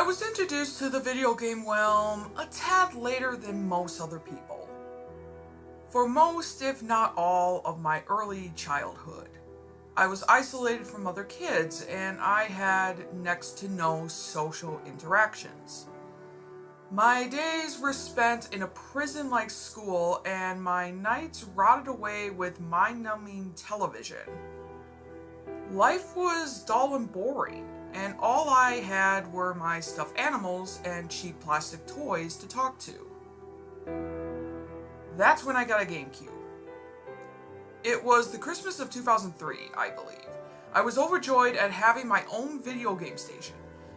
was introduced to the video game realm a tad later than most other people. For most, if not all, of my early childhood, I was isolated from other kids and I had next to no social interactions. My days were spent in a prison-like school and my nights rotted away with mind-numbing television. Life was dull and boring, and all I had were my stuffed animals and cheap plastic toys to talk to. That's when I got a GameCube. It was the Christmas of 2003, I believe. I was overjoyed at having my own video game station.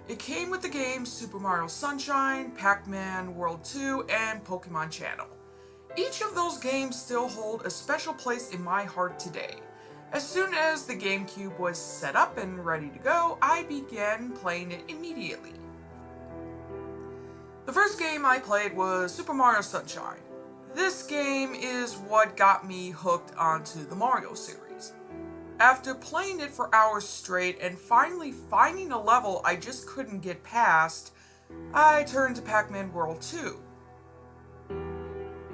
It came with the games Super Mario Sunshine, Pac-Man World 2, and Pokemon Channel. Each of those games still hold a special place in my heart today. As soon as the GameCube was set up and ready to go, I began playing it immediately. The first game I played was Super Mario Sunshine. This game is what got me hooked onto the Mario series. After playing it for hours straight and finally finding a level I just couldn't get past, I turned to Pac-Man World 2.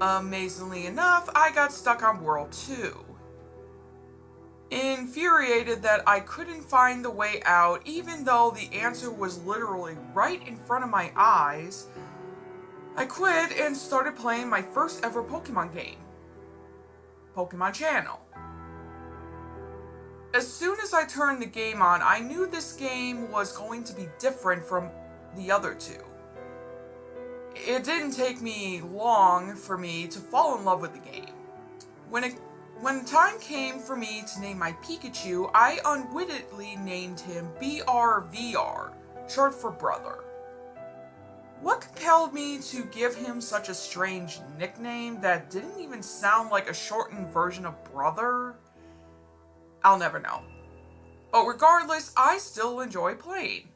Amazingly enough, I got stuck on World 2. Infuriated that I couldn't find the way out even though the answer was literally right in front of my eyes, I quit and started playing my first ever Pokemon game, Pokemon Channel. As soon as I turned the game on, I knew this game was going to be different from the other two. It didn't take me long for me to fall in love with the game. When time came for me to name my Pikachu, I unwittingly named him BRVR, short for brother. What compelled me to give him such a strange nickname that didn't even sound like a shortened version of brother? I'll never know. But regardless, I still enjoy playing.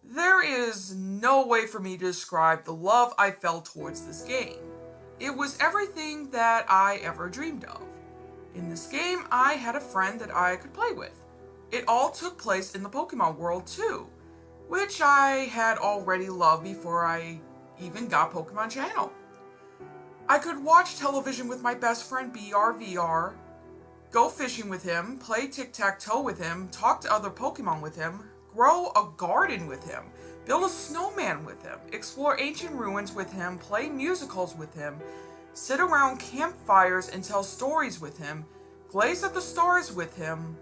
There is no way for me to describe the love I felt towards this game. It was everything that I ever dreamed of. In this game, I had a friend that I could play with. It all took place in the Pokemon world too, which I had already loved before I even got Pokemon Channel. I could watch television with my best friend BRVR, go fishing with him, play tic-tac-toe with him, talk to other Pokemon with him, grow a garden with him, build a snowman with him, explore ancient ruins with him, play musicals with him, sit around campfires and tell stories with him, glaze at the stars with him.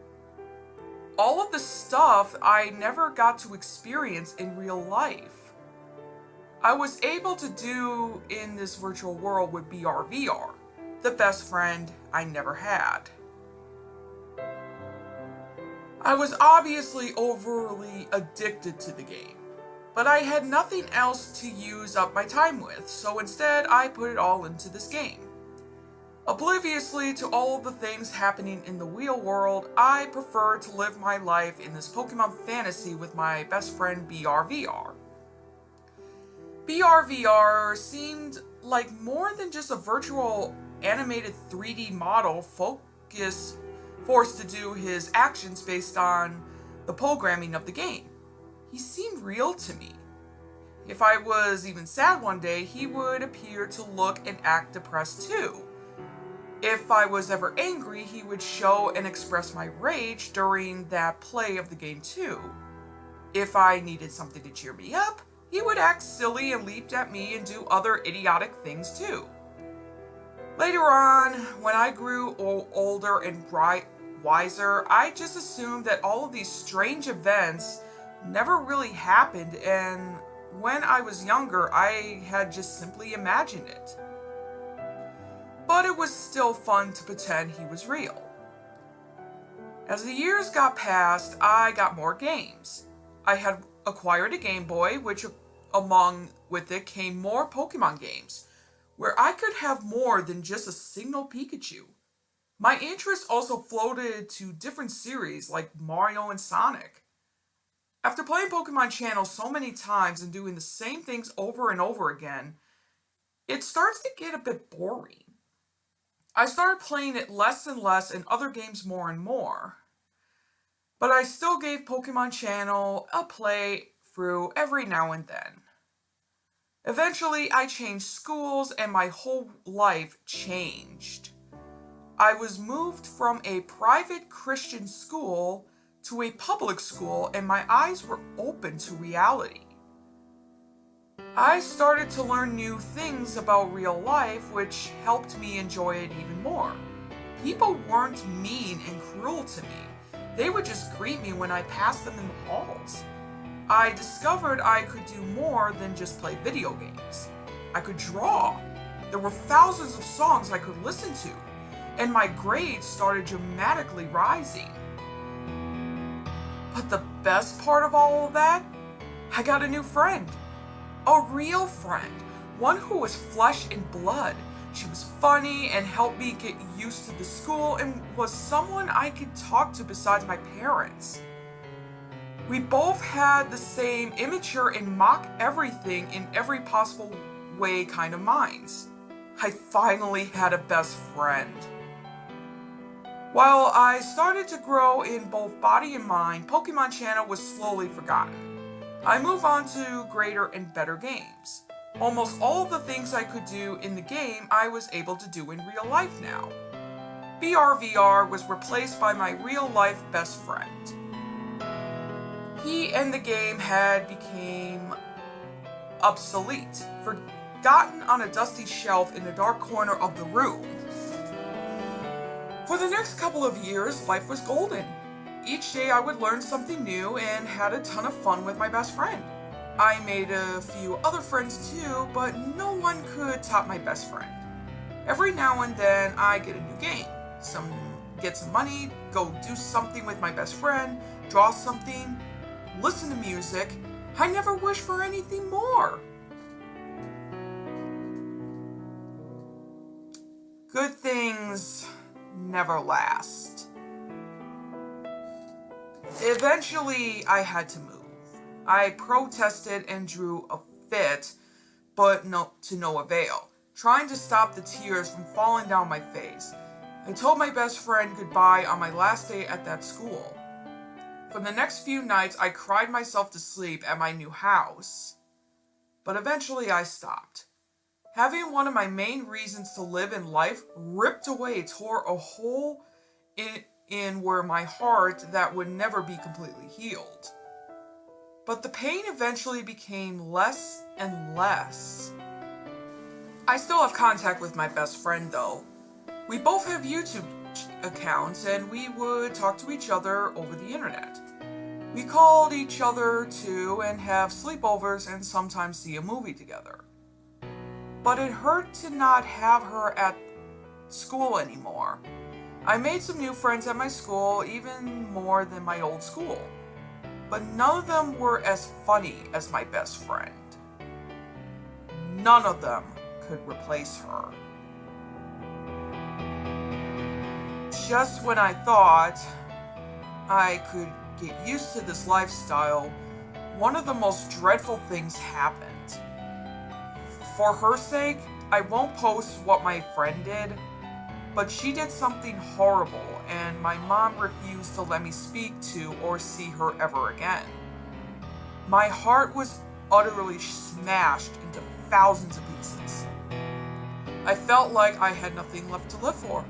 All of the stuff I never got to experience in real life. I was able to do in this virtual world with BRVR, the best friend I never had. I was obviously overly addicted to the game, but I had nothing else to use up my time with, so instead I put it all into this game. Obliviously to all of the things happening in the real world, I prefer to live my life in this Pokemon fantasy with my best friend BRVR. BRVR seemed like more than just a virtual animated 3D model forced to do his actions based on the programming of the game. He seemed real to me. If I was even sad one day, he would appear to look and act depressed too. If I was ever angry, he would show and express my rage during that play of the game too. If I needed something to cheer me up, he would act silly and leap at me and do other idiotic things too. Later on, when I grew older and wiser, I just assumed that all of these strange events never really happened, and when I was younger, I had just simply imagined it. But it was still fun to pretend he was real. As the years got past, I got more games. I had acquired a Game Boy, which along with it came more Pokemon games, where I could have more than just a single Pikachu. My interest also floated to different series like Mario and Sonic. After playing Pokemon Channel so many times and doing the same things over and over again, it starts to get a bit boring. I started playing it less and less and other games more and more. But I still gave Pokemon Channel a play through every now and then. Eventually, I changed schools and my whole life changed. I was moved from a private Christian school to a public school, and my eyes were open to reality. I started to learn new things about real life, which helped me enjoy it even more. People weren't mean and cruel to me. They would just greet me when I passed them in the halls. I discovered I could do more than just play video games. I could draw. There were thousands of songs I could listen to, and my grades started dramatically rising. But the best part of all of that, I got a new friend. A real friend. One who was flesh and blood. She was funny and helped me get used to the school and was someone I could talk to besides my parents. We both had the same immature and mock everything in every possible way kind of minds. I finally had a best friend. While I started to grow in both body and mind, Pokemon Channel was slowly forgotten. I moved on to greater and better games. Almost all of the things I could do in the game, I was able to do in real life now. BRVR was replaced by my real life best friend. He and the game had become obsolete, forgotten on a dusty shelf in a dark corner of the room. For the next couple of years, life was golden. Each day I would learn something new and had a ton of fun with my best friend. I made a few other friends too, but no one could top my best friend. Every now and then I get a new game. Get some money, go do something with my best friend, draw something, listen to music. I never wish for anything more. Good things never last. Eventually, I had to move. I protested and drew a fit, but to no avail, trying to stop the tears from falling down my face. I told my best friend goodbye on my last day at that school. For the next few nights, I cried myself to sleep at my new house. But eventually I stopped. Having one of my main reasons to live in life ripped away tore a hole in where my heart that would never be completely healed. But the pain eventually became less and less. I still have contact with my best friend though. We both have YouTube accounts and we would talk to each other over the internet. We called each other too and have sleepovers and sometimes see a movie together. But it hurt to not have her at school anymore. I made some new friends at my school, even more than my old school. But none of them were as funny as my best friend. None of them could replace her. Just when I thought I could get used to this lifestyle, one of the most dreadful things happened. For her sake, I won't post what my friend did, but she did something horrible and my mom refused to let me speak to or see her ever again. My heart was utterly smashed into thousands of pieces. I felt like I had nothing left to live for.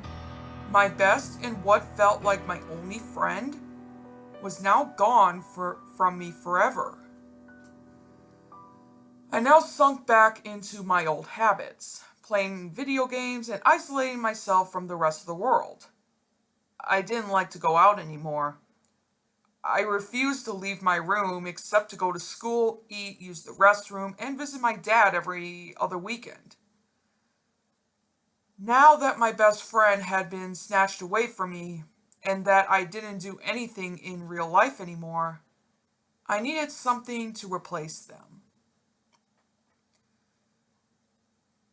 My best and what felt like my only friend was now gone from me forever. I now sunk back into my old habits, playing video games and isolating myself from the rest of the world. I didn't like to go out anymore. I refused to leave my room except to go to school, eat, use the restroom, and visit my dad every other weekend. Now that my best friend had been snatched away from me, and that I didn't do anything in real life anymore, I needed something to replace them.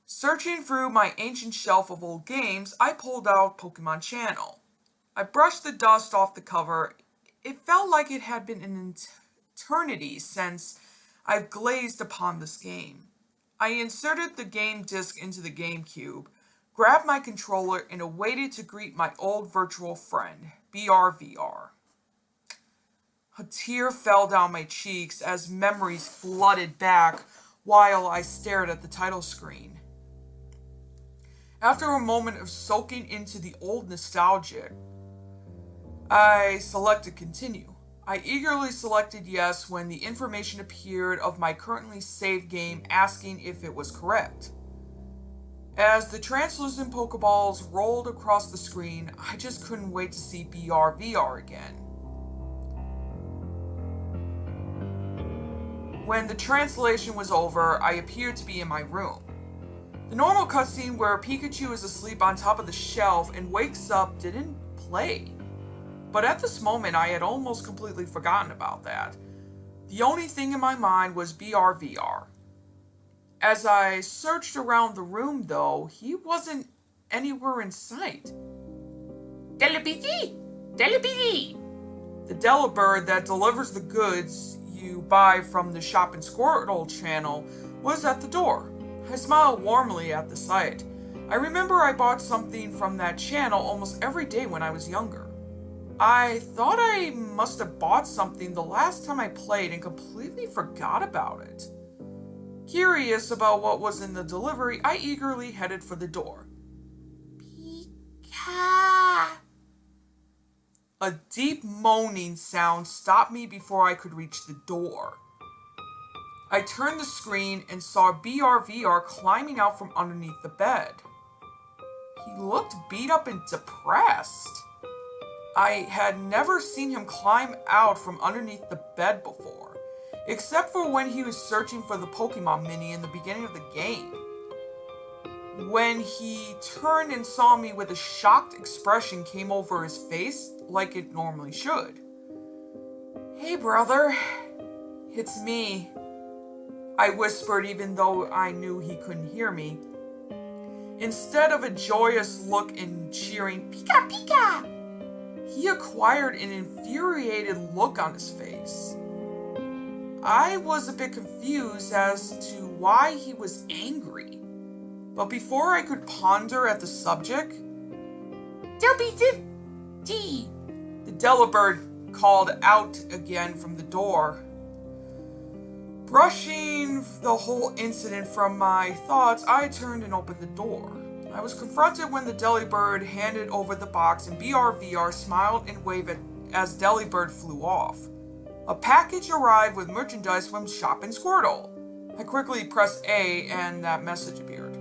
Searching through my ancient shelf of old games, I pulled out Pokemon Channel. I brushed the dust off the cover. It felt like it had been an eternity since I've glazed upon this game. I inserted the game disc into the GameCube, grabbed my controller, and awaited to greet my old virtual friend, BRVR. A tear fell down my cheeks as memories flooded back while I stared at the title screen. After a moment of soaking into the old nostalgia, I selected continue. I eagerly selected yes when the information appeared of my currently saved game asking if it was correct. As the translucent Pokeballs rolled across the screen, I just couldn't wait to see BRVR again. When the translation was over, I appeared to be in my room. The normal cutscene where Pikachu is asleep on top of the shelf and wakes up didn't play. But at this moment, I had almost completely forgotten about that. The only thing in my mind was BRVR. As I searched around the room, though, he wasn't anywhere in sight. Delibidi! Delibidi! The Delibird that delivers the goods you buy from the Shop and Squirtle channel was at the door. I smiled warmly at the sight. I remember I bought something from that channel almost every day when I was younger. I thought I must have bought something the last time I played and completely forgot about it. Curious about what was in the delivery, I eagerly headed for the door. Pika! A deep moaning sound stopped me before I could reach the door. I turned the screen and saw BRVR climbing out from underneath the bed. He looked beat up and depressed. I had never seen him climb out from underneath the bed before, except for when he was searching for the Pokemon Mini in the beginning of the game. When he turned and saw me with a shocked expression came over his face like it normally should. "Hey brother, it's me," I whispered even though I knew he couldn't hear me. Instead of a joyous look and cheering, "Pika Pika!" he acquired an infuriated look on his face. I was a bit confused as to why he was angry, but before I could ponder at the subject, Delibidi! the Delibird called out again from the door. Brushing the whole incident from my thoughts, I turned and opened the door. I was confronted when the Delibird handed over the box and BRVR smiled and waved as Delibird flew off. A package arrived with merchandise from Shop and Squirtle. I quickly pressed A and that message appeared.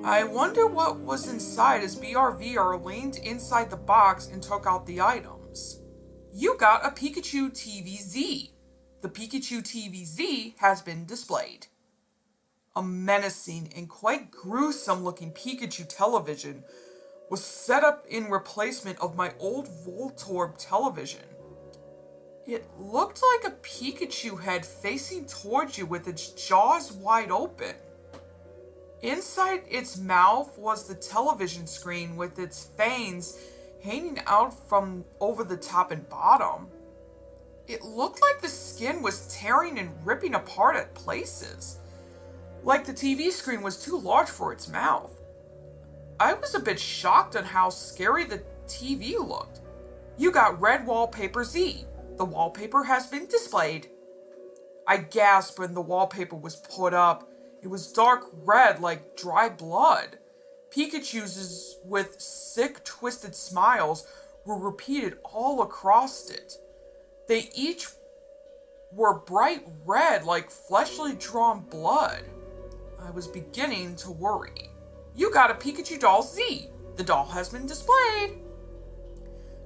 I wonder what was inside as BRVR leaned inside the box and took out the items. You got a Pikachu TV-Z. The Pikachu TV-Z has been displayed. A menacing and quite gruesome looking Pikachu television was set up in replacement of my old Voltorb television. It looked like a Pikachu head facing towards you with its jaws wide open. Inside its mouth was the television screen with its fangs hanging out from over the top and bottom. It looked like the skin was tearing and ripping apart at places, like the TV screen was too large for its mouth. I was a bit shocked on how scary the TV looked. You got red wallpaper Z. The wallpaper has been displayed. I gasped when the wallpaper was put up. It was dark red like dry blood. Pikachu's with sick, twisted smiles were repeated all across it. They each were bright red like fleshly drawn blood. I was beginning to worry. You got a Pikachu doll Z. The doll has been displayed.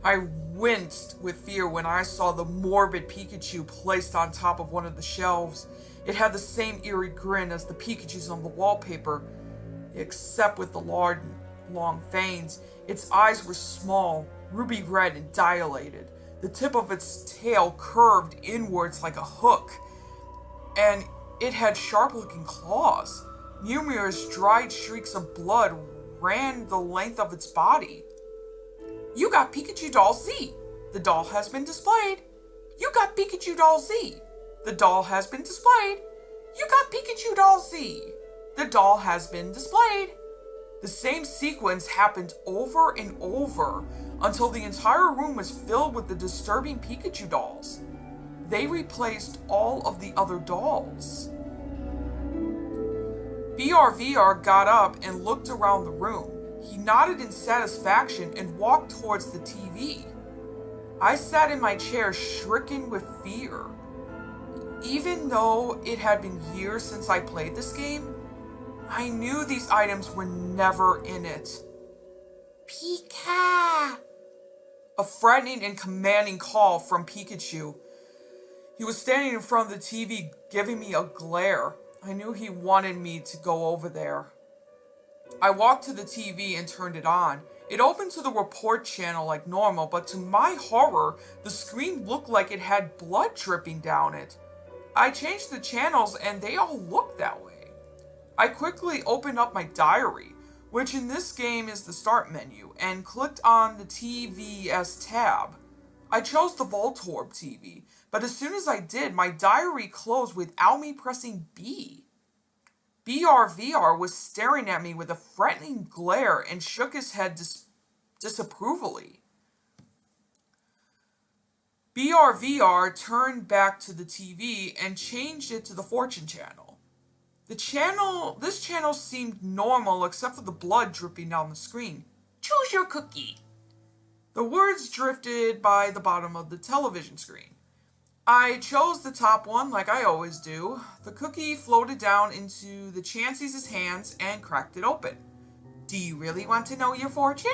I winced with fear when I saw the morbid Pikachu placed on top of one of the shelves. It had the same eerie grin as the Pikachus on the wallpaper, except with the large, long fangs. Its eyes were small, ruby red and dilated. The tip of its tail curved inwards like a hook, and it had sharp-looking claws. Numerous dried streaks of blood ran the length of its body. You got Pikachu Doll Z. The doll has been displayed. You got Pikachu Doll Z. The doll has been displayed. You got Pikachu Doll Z. The doll has been displayed. The same sequence happened over and over until the entire room was filled with the disturbing Pikachu dolls. They replaced all of the other dolls. BRVR got up and looked around the room. He nodded in satisfaction and walked towards the TV. I sat in my chair stricken with fear. Even though it had been years since I played this game, I knew these items were never in it. Pika! A threatening and commanding call from Pikachu. He was standing in front of the TV giving me a glare. I knew he wanted me to go over there. I walked to the TV and turned it on. It opened to the report channel like normal, but to my horror, the screen looked like it had blood dripping down it. I changed the channels and they all looked that way. I quickly opened up my diary, which in this game is the start menu, and clicked on the TVS tab. I chose the Voltorb TV, but as soon as I did, my diary closed without me pressing B. BRVR was staring at me with a threatening glare and shook his head disapprovingly. BRVR turned back to the TV and changed it to the Fortune channel. This channel seemed normal except for the blood dripping down the screen. Choose your cookie. The words drifted by the bottom of the television screen. I chose the top one like I always do. The cookie floated down into the Chansey's hands and cracked it open. Do you really want to know your fortune?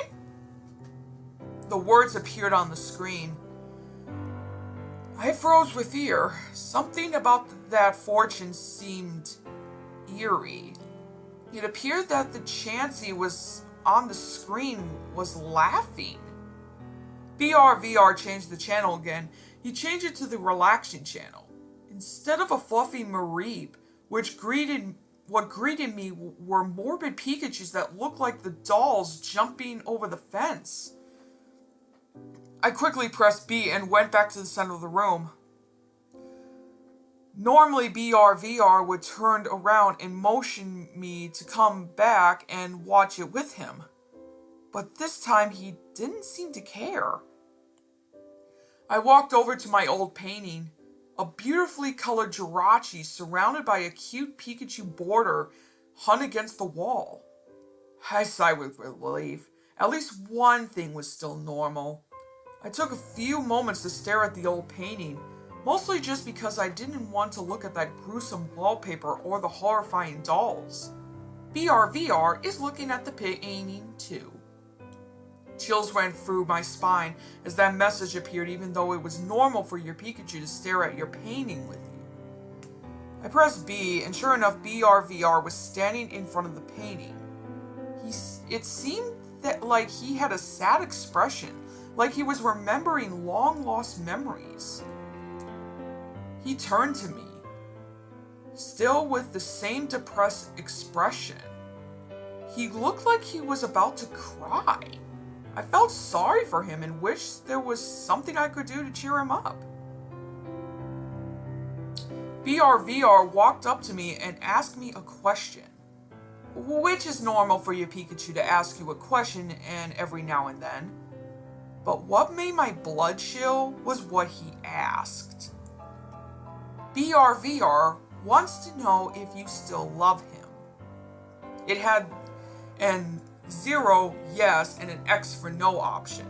The words appeared on the screen. I froze with fear. Something about that fortune seemed eerie. It appeared that the Chansey was on the screen was laughing. BRVR changed the channel again. He changed it to the relaxing channel. Instead of a fluffy Mareep, what greeted me were morbid Pikachus that looked like the dolls jumping over the fence. I quickly pressed B and went back to the center of the room. Normally, BRVR would turn around and motion me to come back and watch it with him. But this time, he didn't seem to care. I walked over to my old painting, a beautifully colored Jirachi surrounded by a cute Pikachu border hung against the wall. I sighed with relief. At least one thing was still normal. I took a few moments to stare at the old painting, mostly just because I didn't want to look at that gruesome wallpaper or the horrifying dolls. BRVR is looking at the painting too. Chills ran through my spine as that message appeared, even though it was normal for your Pikachu to stare at your painting with you. I pressed B, and sure enough, BRVR was standing in front of the painting. It seemed that like he had a sad expression, like he was remembering long-lost memories. He turned to me, still with the same depressed expression. He looked like he was about to cry. I felt sorry for him and wished there was something I could do to cheer him up. BRVR walked up to me and asked me a question, which is normal for your Pikachu to ask you a question and every now and then. But what made my blood chill was what he asked. BRVR wants to know if you still love him. It had an 0 yes and an X for no option.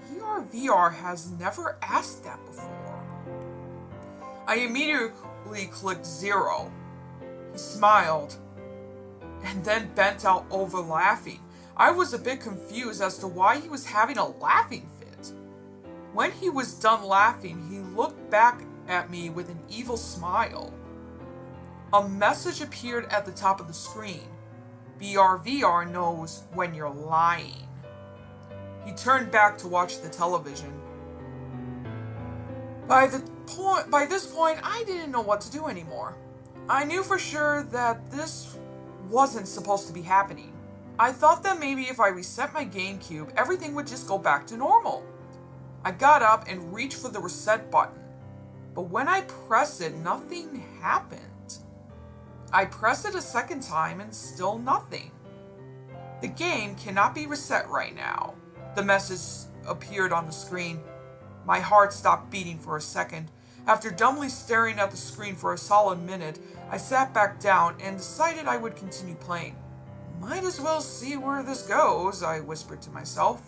BRVR has never asked that before. I immediately clicked 0. He smiled and then bent out over laughing. I was a bit confused as to why he was having a laughing fit. When he was done laughing, he looked back at me with an evil smile. A message appeared at the top of the screen. BRVR knows when you're lying. He turned back to watch the television. By this point, I didn't know what to do anymore. I knew for sure that this wasn't supposed to be happening. I thought that maybe if I reset my GameCube, everything would just go back to normal. I got up and reached for the reset button, but when I pressed it, nothing happened. I pressed it a second time and still nothing. The game cannot be reset right now. The message appeared on the screen. My heart stopped beating for a second. After dumbly staring at the screen for a solid minute, I sat back down and decided I would continue playing. Might as well see where this goes, I whispered to myself.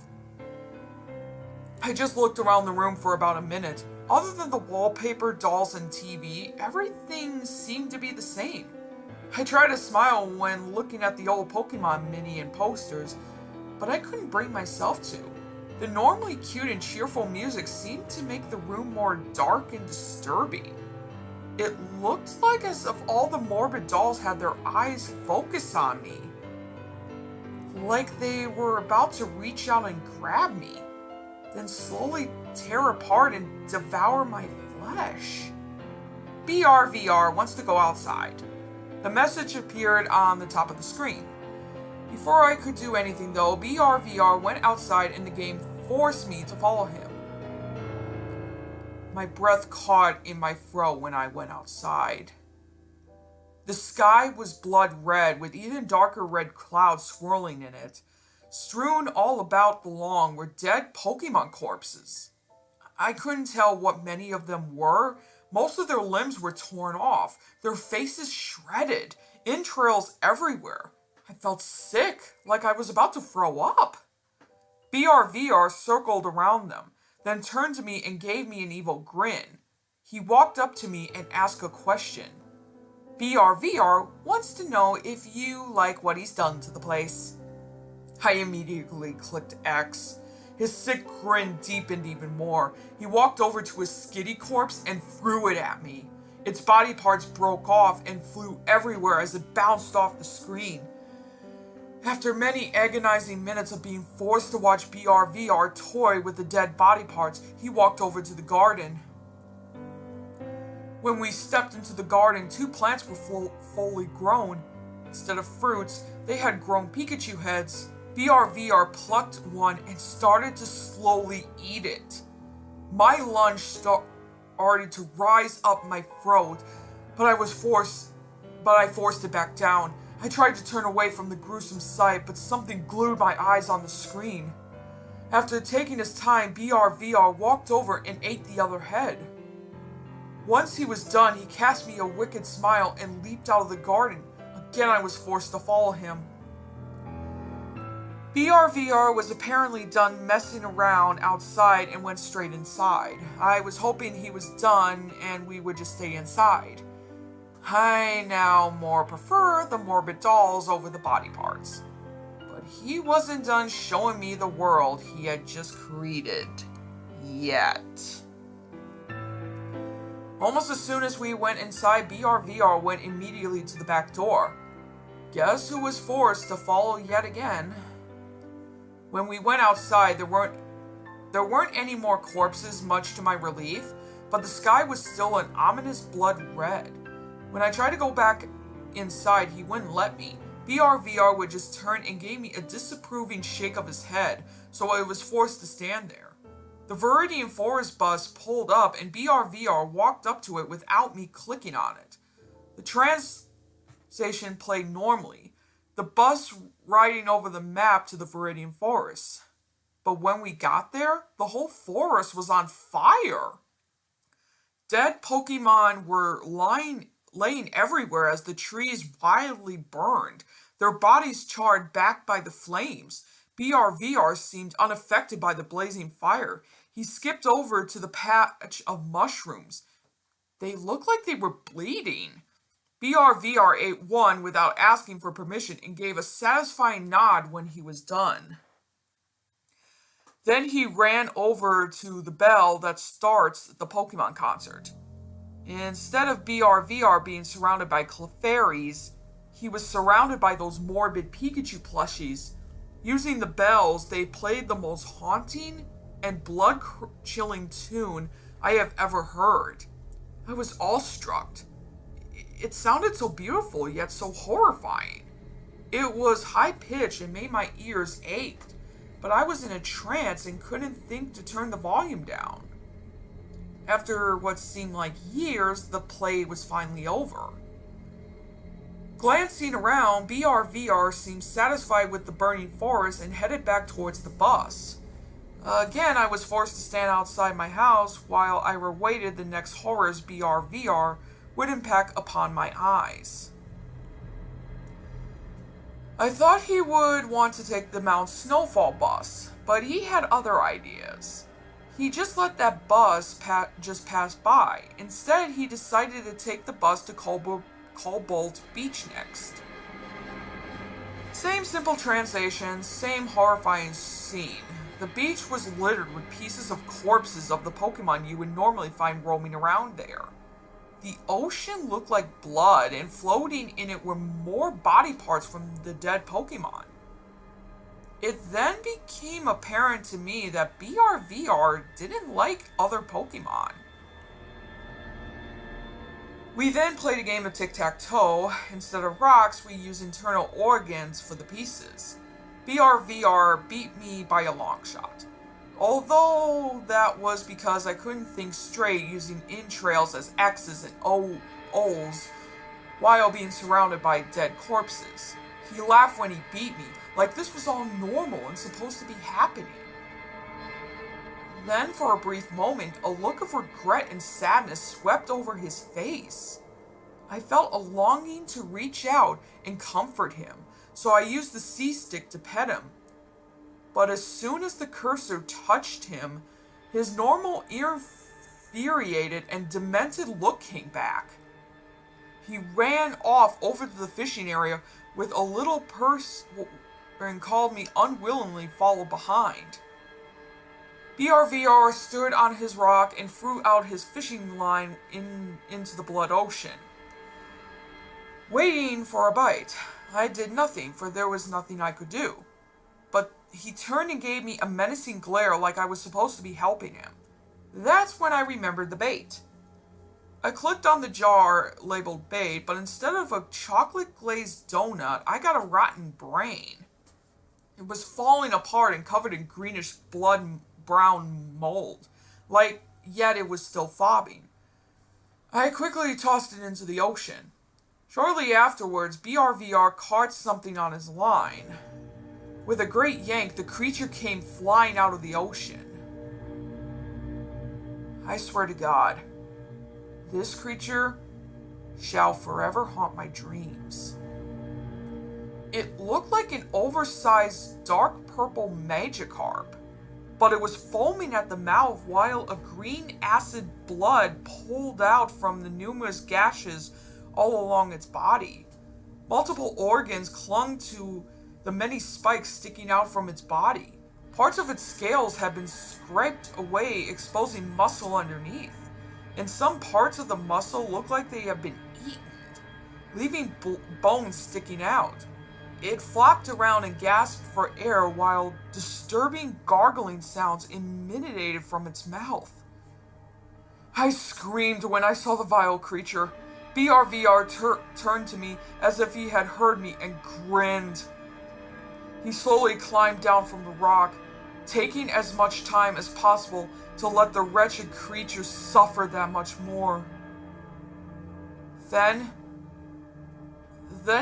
I just looked around the room for about a minute. Other than the wallpaper, dolls, and TV, everything seemed to be the same. I tried to smile when looking at the old Pokemon mini and posters, but I couldn't bring myself to. The normally cute and cheerful music seemed to make the room more dark and disturbing. It looked like as if all the morbid dolls had their eyes focused on me. Like they were about to reach out and grab me, then slowly tear apart and devour my flesh. BRVR wants to go outside. The message appeared on the top of the screen. Before I could do anything though, BRVR went outside and the game forced me to follow him. My breath caught in my throat when I went outside. The sky was blood red with even darker red clouds swirling in it. Strewn all about the lawn were dead Pokemon corpses. I couldn't tell what many of them were. Most of their limbs were torn off, their faces shredded, entrails everywhere. I felt sick, like I was about to throw up. BRVR circled around them, then turned to me and gave me an evil grin. He walked up to me and asked a question. BRVR wants to know if you like what he's done to the place. I immediately clicked X. His sick grin deepened even more. He walked over to his skitty corpse and threw it at me. Its body parts broke off and flew everywhere as it bounced off the screen. After many agonizing minutes of being forced to watch BRVR toy with the dead body parts, he walked over to the garden. When we stepped into the garden, 2 plants were fully grown. Instead of fruits, they had grown Pikachu heads. BRVR plucked one and started to slowly eat it. My lunge started to rise up my throat, but I forced it back down. I tried to turn away from the gruesome sight, but something glued my eyes on the screen. After taking his time, BRVR walked over and ate the other head. Once he was done, he cast me a wicked smile and leaped out of the garden. Again, I was forced to follow him. BRVR was apparently done messing around outside and went straight inside. I was hoping he was done and we would just stay inside. I now more prefer the morbid dolls over the body parts. But he wasn't done showing me the world he had just created. Yet. Almost as soon as we went inside, BRVR went immediately to the back door. Guess who was forced to follow yet again? When we went outside, there weren't any more corpses, much to my relief, but the sky was still an ominous blood red. When I tried to go back inside, he wouldn't let me. BRVR would just turn and gave me a disapproving shake of his head, so I was forced to stand there. The Viridian Forest bus pulled up and BRVR walked up to it without me clicking on it. The train station played normally, the bus riding over the map to the Viridian Forest. But when we got there, the whole forest was on fire. Dead Pokemon were laying everywhere as the trees wildly burned, their bodies charred back by the flames. BRVR seemed unaffected by the blazing fire. He skipped over to the patch of mushrooms. They looked like they were bleeding. BRVR ate one without asking for permission and gave a satisfying nod when he was done. Then he ran over to the bell that starts the Pokemon concert. Instead of BRVR being surrounded by Clefairies, he was surrounded by those morbid Pikachu plushies. Using the bells, they played the most haunting and blood-chilling tune I have ever heard. I was awestruck. It sounded so beautiful, yet so horrifying. It was high-pitched and made my ears ache, but I was in a trance and couldn't think to turn the volume down. After what seemed like years, the play was finally over. Glancing around, BRVR seemed satisfied with the burning forest and headed back towards the bus. Again, I was forced to stand outside my house while I awaited the next horrors BRVR would impact upon my eyes. I thought he would want to take the Mount Snowfall bus, but he had other ideas. He just let that bus just pass by. Instead, he decided to take the bus to Cobalt Beach next. Same simple translation, same horrifying scene. The beach was littered with pieces of corpses of the Pokemon you would normally find roaming around there. The ocean looked like blood, and floating in it were more body parts from the dead Pokemon. It then became apparent to me that BRVR didn't like other Pokemon. We then played a game of tic-tac-toe. Instead of rocks, we used internal organs for the pieces. BRVR beat me by a long shot. Although that was because I couldn't think straight using entrails as X's and O's while being surrounded by dead corpses. He laughed when he beat me, like this was all normal and supposed to be happening. Then, for a brief moment, a look of regret and sadness swept over his face. I felt a longing to reach out and comfort him, so I used the C-stick to pet him. But as soon as the cursor touched him, his normal infuriated and demented look came back. He ran off over to the fishing area with a little purse and called me unwillingly follow behind. BRVR stood on his rock and threw out his fishing line into the blood ocean, waiting for a bite. I did nothing, for there was nothing I could do. But he turned and gave me a menacing glare like I was supposed to be helping him. That's when I remembered the bait. I clicked on the jar labeled bait, but instead of a chocolate-glazed donut, I got a rotten brain. It was falling apart and covered in greenish blood-brown mold, yet it was still throbbing. I quickly tossed it into the ocean. Shortly afterwards, BRVR caught something on his line. With a great yank, the creature came flying out of the ocean. I swear to God, this creature shall forever haunt my dreams. It looked like an oversized dark purple Magikarp, but it was foaming at the mouth while a green acid blood pulled out from the numerous gashes all along its body. Multiple organs clung to the many spikes sticking out from its body. Parts of its scales had been scraped away, exposing muscle underneath. And some parts of the muscle looked like they had been eaten, leaving bones sticking out. It flopped around and gasped for air while disturbing gargling sounds emanated from its mouth. I screamed when I saw the vile creature. BRVR turned to me as if he had heard me and grinned. He slowly climbed down from the rock, taking as much time as possible to let the wretched creature suffer that much more. Then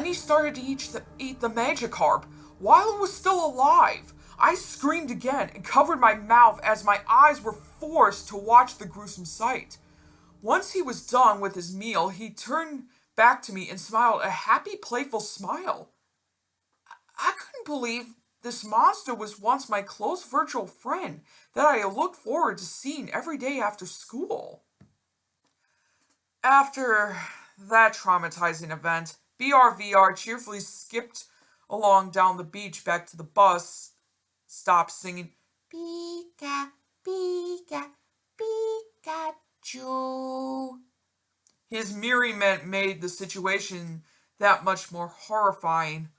he started to eat the Magikarp while it was still alive. I screamed again and covered my mouth as my eyes were forced to watch the gruesome sight. Once he was done with his meal, he turned back to me and smiled a happy, playful smile. I couldn't believe this monster was once my close virtual friend that I looked forward to seeing every day after school. After that traumatizing event, BRVR cheerfully skipped along down the beach back to the bus stop singing, Pika, Pika, Pikachu. His merriment made the situation that much more horrifying.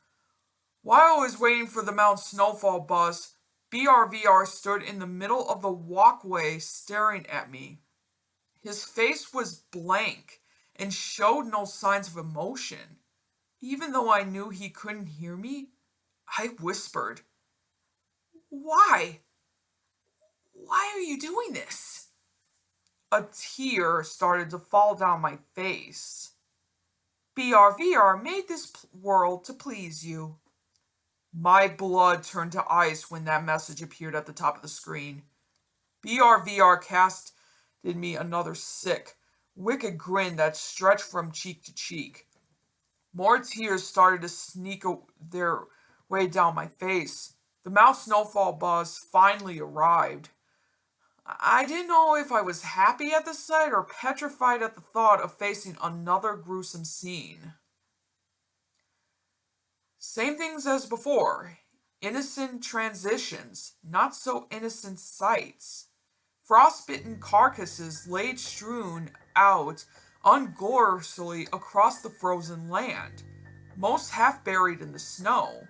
While I was waiting for the Mount Snowfall bus, BRVR stood in the middle of the walkway staring at me. His face was blank and showed no signs of emotion. Even though I knew he couldn't hear me, I whispered, Why? Why are you doing this? A tear started to fall down my face. BRVR made this world to please you. My blood turned to ice when that message appeared at the top of the screen. BRVR casted me another sick, wicked grin that stretched from cheek to cheek. More tears started to sneak their way down my face. The Mount Snowfall bus finally arrived. I didn't know if I was happy at the sight or petrified at the thought of facing another gruesome scene. Same things as before. Innocent transitions, not so innocent sights. Frostbitten carcasses laid strewn out ungloriously across the frozen land, most half buried in the snow.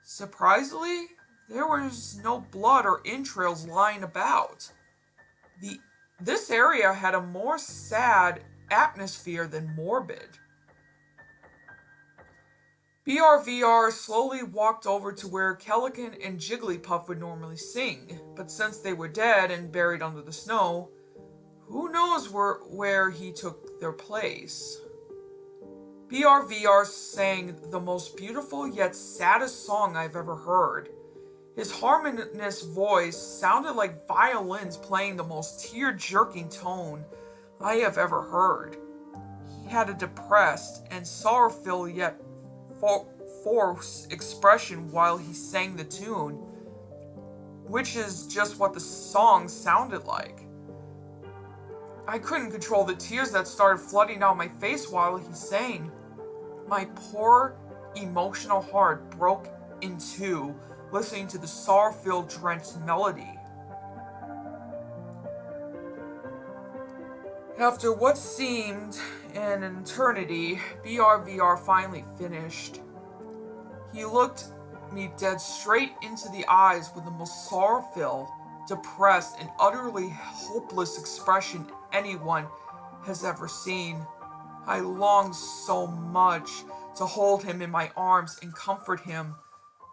Surprisingly, there was no blood or entrails lying about. This area had a more sad atmosphere than morbid. BRVR slowly walked over to where Calican and Jigglypuff would normally sing, but since they were dead and buried under the snow, who knows where he took their place. BRVR sang the most beautiful yet saddest song I've ever heard. His harmonious voice sounded like violins playing the most tear-jerking tone I have ever heard. He had a depressed and sorrowful yet forced expression while he sang the tune, which is just what the song sounded like. I couldn't control the tears that started flooding out my face while he sang. My poor, emotional heart broke in two, listening to the sorrow-filled, drenched melody. After what seemed an eternity, BRVR finally finished. He looked me dead straight into the eyes with the most sorrowful, depressed, and utterly hopeless expression anyone has ever seen. I longed so much to hold him in my arms and comfort him,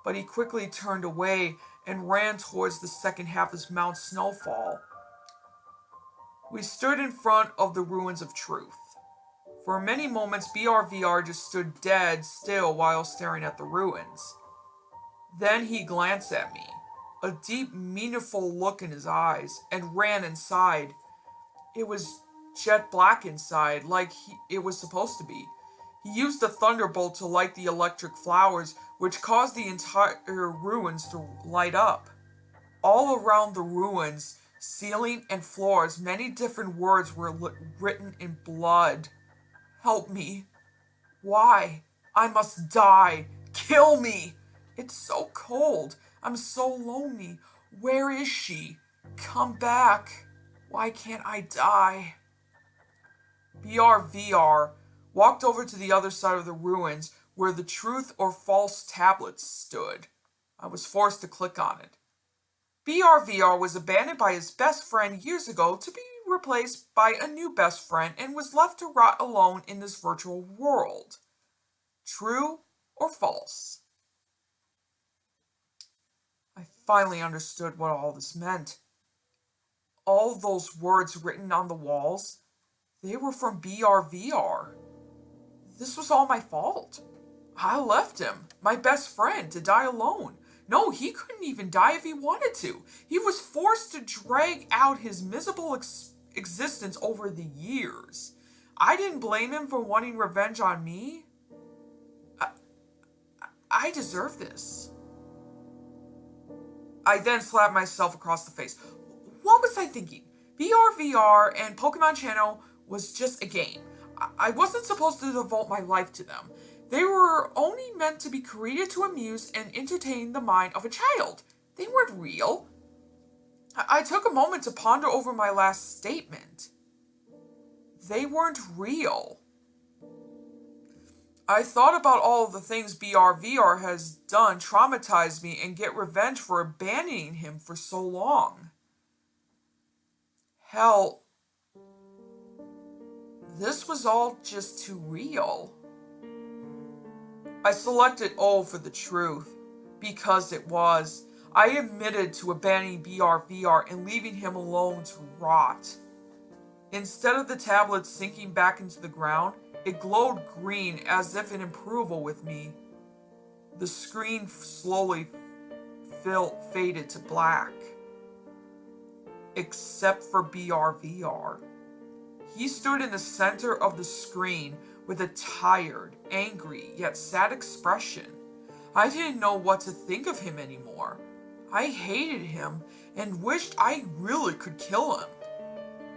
but he quickly turned away and ran towards the second half of Mount Snowfall. We stood in front of the ruins of truth. For many moments, BRVR just stood dead still while staring at the ruins. Then he glanced at me, a deep, meaningful look in his eyes, and ran inside. It was jet black inside, like it was supposed to be. He used the thunderbolt to light the electric flowers, which caused the entire ruins to light up. All around the ruins, ceiling and floors, many different words were written in blood. Help me. Why? I must die. Kill me. It's so cold. I'm so lonely. Where is she? Come back. Why can't I die? BRVR walked over to the other side of the ruins where the truth or false tablet stood. I was forced to click on it. BRVR was abandoned by his best friend years ago to be replaced by a new best friend and was left to rot alone in this virtual world. True or false? I finally understood what all this meant. All those words written on the walls, they were from BRVR. This was all my fault. I left him, my best friend, to die alone. No, he couldn't even die if he wanted to. He was forced to drag out his miserable existence over the years. I didn't blame him for wanting revenge on me. I deserve this. I then slapped myself across the face. What was I thinking? BRVR and Pokemon Channel was just a game. I wasn't supposed to devote my life to them. They were only meant to be created to amuse and entertain the mind of a child. They weren't real. I took a moment to ponder over my last statement. They weren't real. I thought about all of the things BRVR has done, traumatized me, and get revenge for abandoning him for so long. Hell, this was all just too real. I selected O for the truth, because it was. I admitted to abandoning BRVR and leaving him alone to rot. Instead of the tablet sinking back into the ground, it glowed green as if in approval with me. The screen slowly faded to black, except for BRVR. He stood in the center of the screen with a tired, angry, yet sad expression. I didn't know what to think of him anymore. I hated him and wished I really could kill him.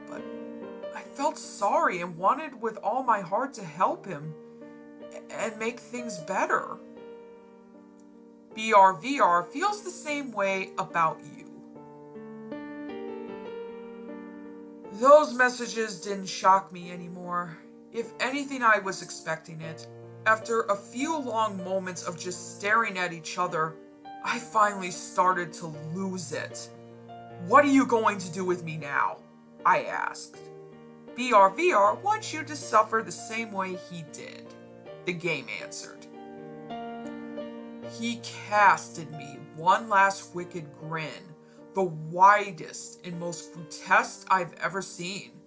But I felt sorry and wanted with all my heart to help him and make things better. BRVR feels the same way about you. Those messages didn't shock me anymore. If anything, I was expecting it. After a few long moments of just staring at each other, I finally started to lose it. "What are you going to do with me now?" I asked. "BRVR wants you to suffer the same way he did," the game answered. He casted me one last wicked grin, the widest and most grotesque I've ever seen,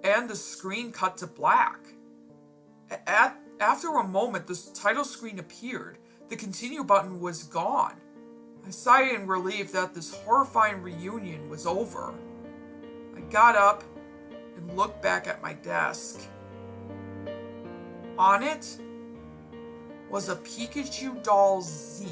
and the screen cut to black. After a moment, the title screen appeared. The continue button was gone. I sighed in relief that this horrifying reunion was over. I got up and looked back at my desk. On it was a Pikachu doll Z.